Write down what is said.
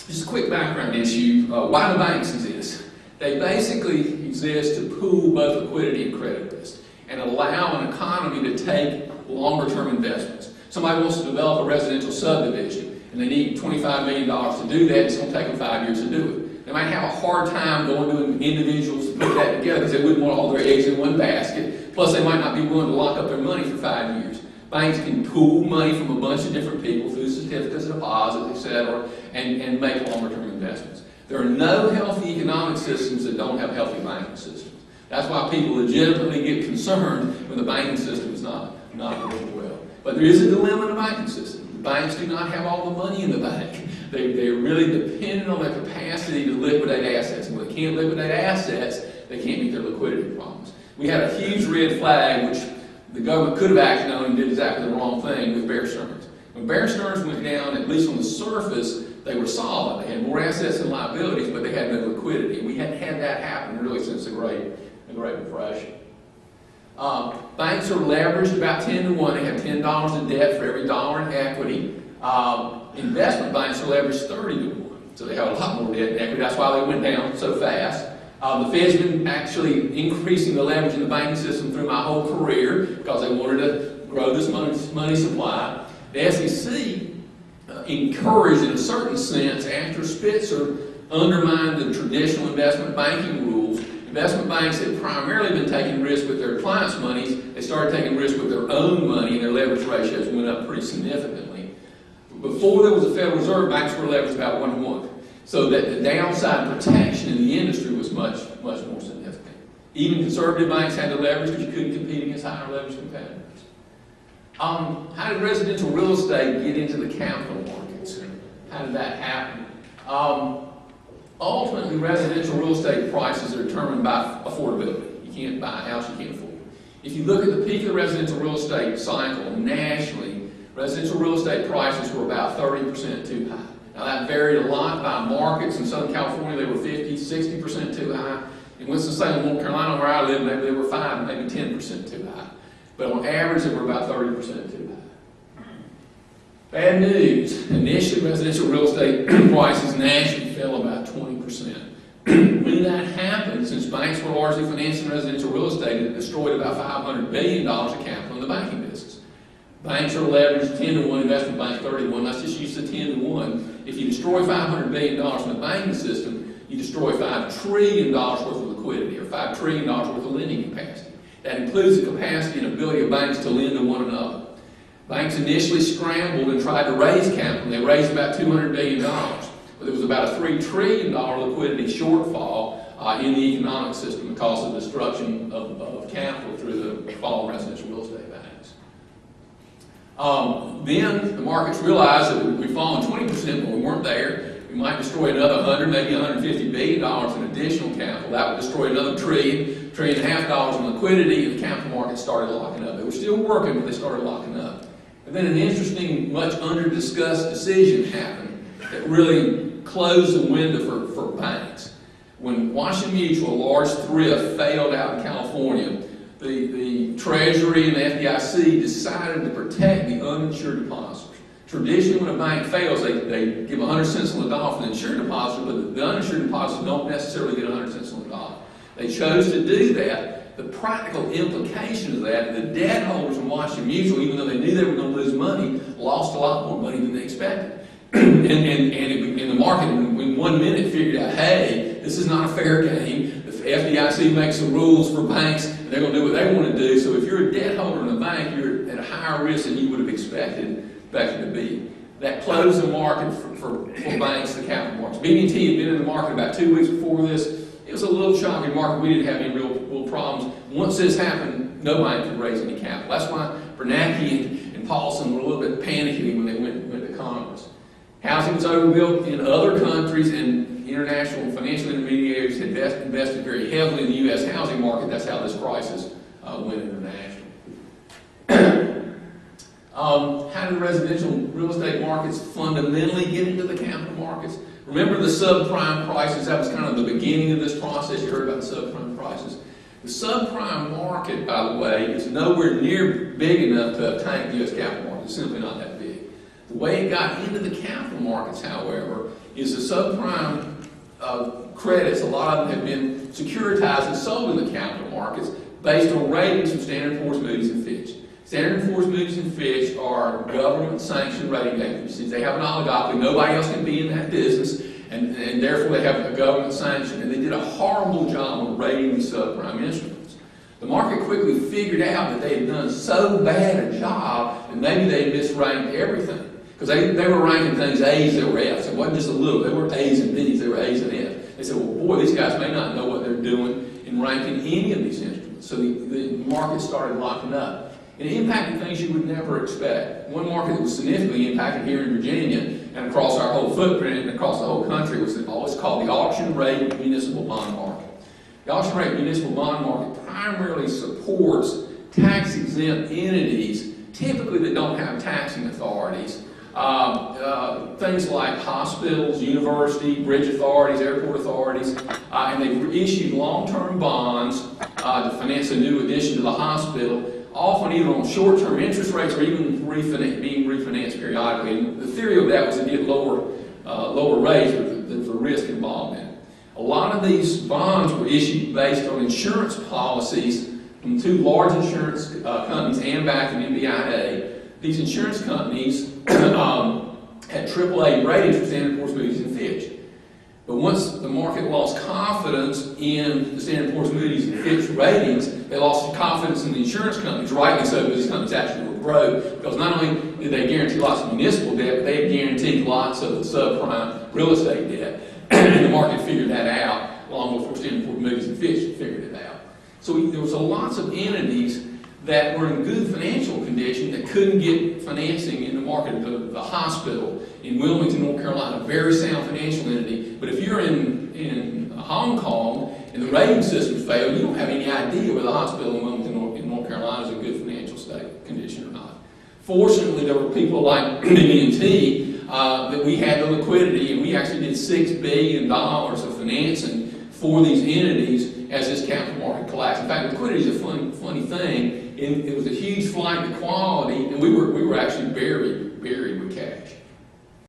Just a quick background issue. Why do banks exist? They basically exist to pool both liquidity and credit risk and allow an economy to take longer-term investments. Somebody wants to develop a residential subdivision and they need $25 million to do that. It's going to take them 5 years to do it. They might have a hard time going to individuals to put that together because they wouldn't want all their eggs in one basket. Plus, they might not be willing to lock up their money for 5 years. Banks can pool money from a bunch of different people through certificates of deposit, etc., and make longer-term investments. There are no healthy economic systems that don't have healthy banking systems. That's why people legitimately get concerned when the banking system is not working well. But there is a dilemma in the banking system. The banks do not have all the money in the bank. They're really dependent on their capacity to liquidate assets. And when they can't liquidate assets, they can't meet their liquidity problems. We had a huge red flag, which the government could have acted on and did exactly the wrong thing with Bear Stearns. When Bear Stearns went down, at least on the surface, they were solid. They had more assets and liabilities, but they had no liquidity. And we hadn't had that happen really since the Great Depression. Banks are leveraged about 10 to 1. They have $10 in debt for every dollar in equity. Investment banks are leveraged 30 to 1. So they have a lot more debt and equity. That's why they went down so fast. The Fed's been actually increasing the leverage in the banking system through my whole career because they wanted to grow this money supply. The SEC encouraged, in a certain sense, after Spitzer undermined the traditional investment banking rules. Investment banks had primarily been taking risk with their clients' monies. They started taking risk with their own money, and their leverage ratios went up pretty significantly. Before there was a Federal Reserve, banks were leveraged about 1 to 1. So that the downside protection in the industry was much more significant. Even conservative banks had to leverage because you couldn't compete against higher leverage competitors. How did residential real estate get into the capital markets? How did that happen? Ultimately, residential real estate prices are determined by affordability. You can't buy a house you can't afford. If you look at the peak of the residential real estate cycle nationally, residential real estate prices were about 30% too high. Now that varied a lot by markets. In Southern California, they were 50, 60% too high. In Winston-Salem, North Carolina, where I live, maybe they were 5, maybe 10% too high. But on average, they were about 30% too high. Bad news. Initially, residential real estate prices nationally fell about 20%. When that happened, since banks were largely financing residential real estate, it destroyed about $500 billion of capital in the banking business. Banks are leveraged 10 to 1, investment banks 30 to 1. Let's just use the 10 to 1. If you destroy $500 billion in the banking system, you destroy $5 trillion worth of liquidity, or $5 trillion worth of lending capacity. That includes the capacity and ability of banks to lend to one another. Banks initially scrambled and tried to raise capital. They raised about $200 billion. But there was about a $3 trillion liquidity shortfall in the economic system because of the destruction of capital through the fall of residential real estate banks. Then the markets realized that we'd fallen 20%, but we weren't there. We might destroy another 100, maybe $150 billion in additional capital. That would destroy another $1.5 trillion in liquidity, and the capital markets started locking up. They were still working, but they started locking up. And then an interesting, much under-discussed decision happened that really closed the window for banks. When Washington Mutual, a large thrift, failed out in California, the Treasury and the FDIC decided to protect the uninsured depositors. Traditionally, when a bank fails, they give 100 cents on the dollar for the insured depositor, but the uninsured depositors don't necessarily get 100 cents on the dollar. They chose to do that. The practical implication of that, the debt holders in Washington Mutual, even though they knew they were going to lose money, lost a lot more money than they expected. and the market, in 1 minute, figured out, hey, this is not a fair game. The FDIC makes some rules for banks, and they're going to do what they want to do. So if you're a debt holder in a bank, you're at a higher risk than you would have expected to be. That closed the market for banks, the capital markets. BB&T had been in the market about 2 weeks before this. It was a little choppy market. We didn't have any real problems. Once this happened, no bank could raise any capital. That's why Bernanke and Paulson were a little bit panicky when they went to Congress. Housing was overbuilt in other countries, and international financial intermediaries had invested very heavily in the U.S. housing market. That's how this crisis went international. How did residential real estate markets fundamentally get into the capital markets? Remember the subprime prices? That was kind of the beginning of this process. You heard about the subprime prices. The subprime market, by the way, is nowhere near big enough to tank the U.S. capital market. It's simply not that big. The way it got into the capital markets, however, is the subprime credits. A lot of them have been securitized and sold in the capital markets based on ratings from Standard & Poor's, Moody's, and Fitch. Standard & Poor's, Moody's, and Fitch are government-sanctioned rating agencies. They have an oligopoly. Nobody else can be in that business, and therefore they have a government sanction. And they did a horrible job of rating these subprime instruments. The market quickly figured out that they had done so bad a job that maybe they had misranked everything. Because they were ranking things A's that were F's. It wasn't just a little. They weren't A's and B's. They were A's and F's. They said, well, boy, these guys may not know what they're doing in ranking any of these instruments. So the market started locking up. And it impacted things you would never expect. One market that was significantly impacted here in Virginia and across our whole footprint and across the whole country was what's called the auction rate municipal bond market. The auction rate municipal bond market primarily supports tax-exempt entities, typically that don't have taxing authorities. Things like hospitals, universities, bridge authorities, airport authorities, and they've issued long-term bonds to finance a new addition to the hospital, often either on short-term interest rates or even being refinanced periodically. And the theory of that was to get lower rates, but there's a risk involved in it. A lot of these bonds were issued based on insurance policies from two large insurance companies, AMBAC and MBIA. These insurance companies had AAA ratings from Standard & Poor's, Moody's, and Fitch. But once the market lost confidence in the Standard & Poor's, Moody's, and Fitch ratings, they lost confidence in the insurance companies, rightly so, because these companies actually were broke, because not only did they guarantee lots of municipal debt, but they had guaranteed lots of subprime real estate debt. And the market figured that out long before Standard & Poor's, Moody's, and Fitch figured it out. So there was lots of entities that were in good financial condition that couldn't get financing in the market. The hospital in Wilmington, North Carolina, a very sound financial entity. But if you're in Hong Kong and the rating systems fail, you don't have any idea whether the hospital in Wilmington, North Carolina is in good financial condition or not. Fortunately, there were people like BB&T that we had the liquidity, and we actually did $6 billion of financing for these entities as this capital market collapsed. In fact, liquidity is a funny thing. It was a huge flight to quality, and we were actually buried